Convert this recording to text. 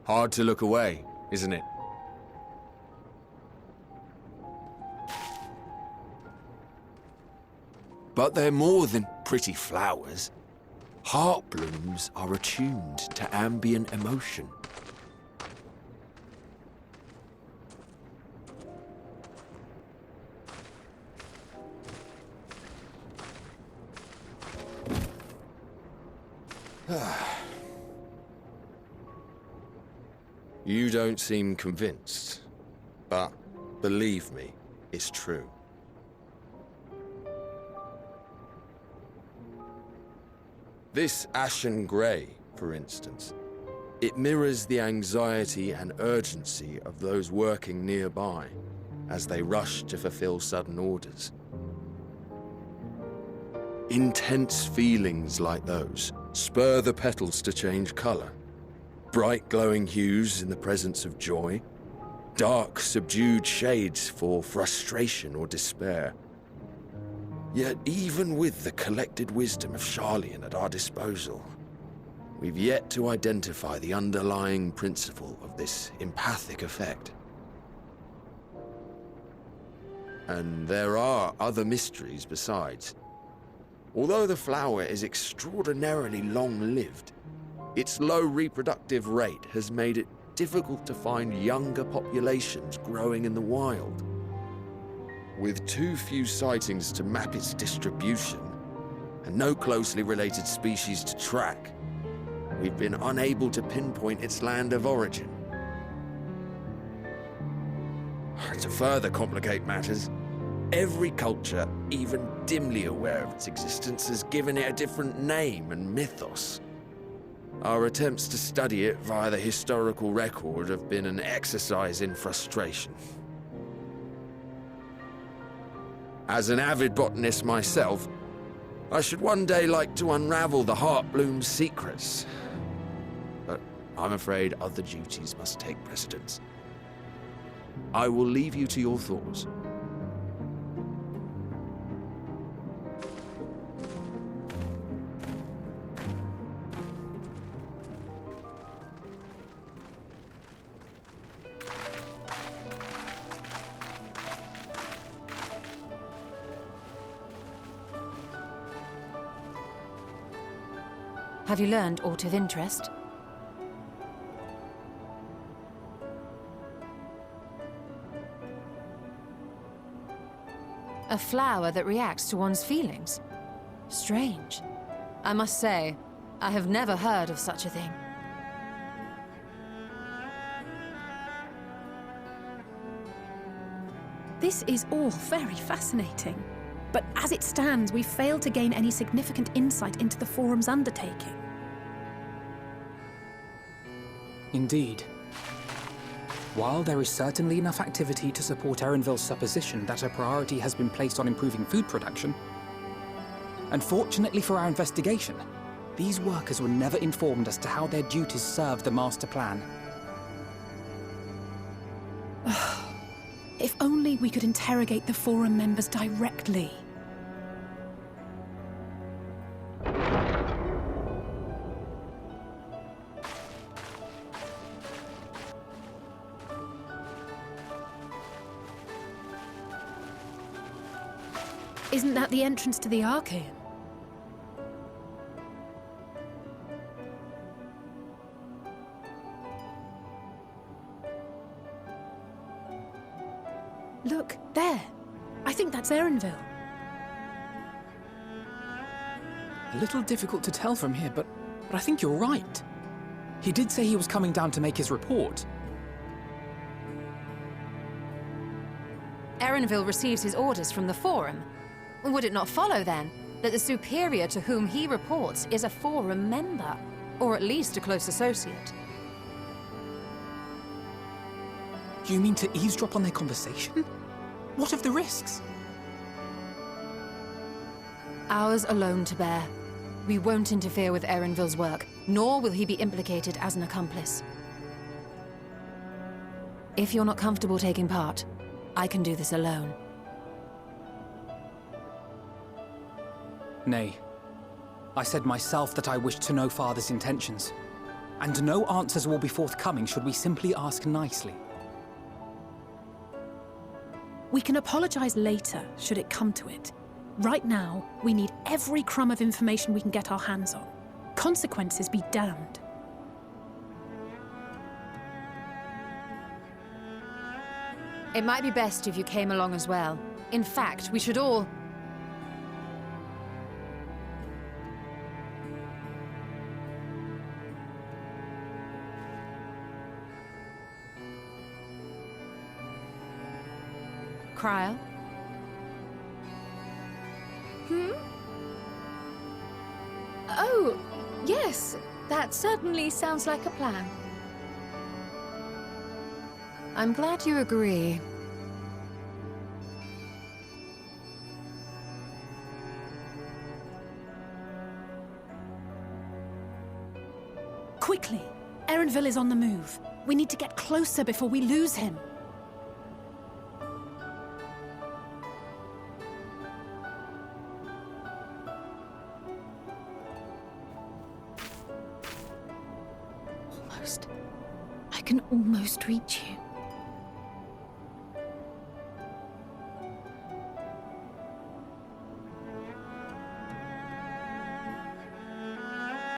Hard to look away, isn't it? But they're more than pretty flowers. Heartblooms are attuned to ambient emotion. You don't seem convinced, but believe me, it's true. This ashen grey, for instance, it mirrors the anxiety and urgency of those working nearby as they rush to fulfill sudden orders. Intense feelings like those spur the petals to change colour. Bright glowing hues in the presence of joy, dark subdued shades for frustration or despair. Yet even with the collected wisdom of Charlian at our disposal, we've yet to identify the underlying principle of this empathic effect. And there are other mysteries besides. Although the flower is extraordinarily long-lived, its low reproductive rate has made it difficult to find younger populations growing in the wild. With too few sightings to map its distribution, and no closely related species to track, we've been unable to pinpoint its land of origin. To further complicate matters, every culture, even dimly aware of its existence, has given it a different name and mythos. Our attempts to study it via the historical record have been an exercise in frustration. As an avid botanist myself, I should one day like to unravel the Heartblooms' secrets. But I'm afraid other duties must take precedence. I will leave you to your thoughts. Have you learned aught of interest? A flower that reacts to one's feelings? Strange. I must say, I have never heard of such a thing. This is all very fascinating. But as it stands, we've failed to gain any significant insight into the Forum's undertaking. Indeed. While there is certainly enough activity to support Erenville's supposition that a priority has been placed on improving food production, unfortunately for our investigation, these workers were never informed as to how their duties serve the master plan. If only we could interrogate the Forum members directly. Isn't that the entrance to the Archaeum? Look, there. I think that's Erenville. A little difficult to tell from here, but I think you're right. He did say he was coming down to make his report. Erenville receives his orders from the Forum. Would it not follow, then, that the superior to whom he reports is a Forum member, or at least a close associate? You mean to eavesdrop on their conversation? What of the risks? Ours alone to bear. We won't interfere with Erenville's work, nor will he be implicated as an accomplice. If you're not comfortable taking part, I can do this alone. Nay. I said myself that I wished to know Father's intentions. And no answers will be forthcoming should we simply ask nicely. We can apologize later, should it come to it. Right now, we need every crumb of information we can get our hands on. Consequences be damned. It might be best if you came along as well. In fact, we should all... Cryle? Oh, yes. That certainly sounds like a plan. I'm glad you agree. Quickly! Erenville is on the move. We need to get closer before we lose him. I can almost reach you.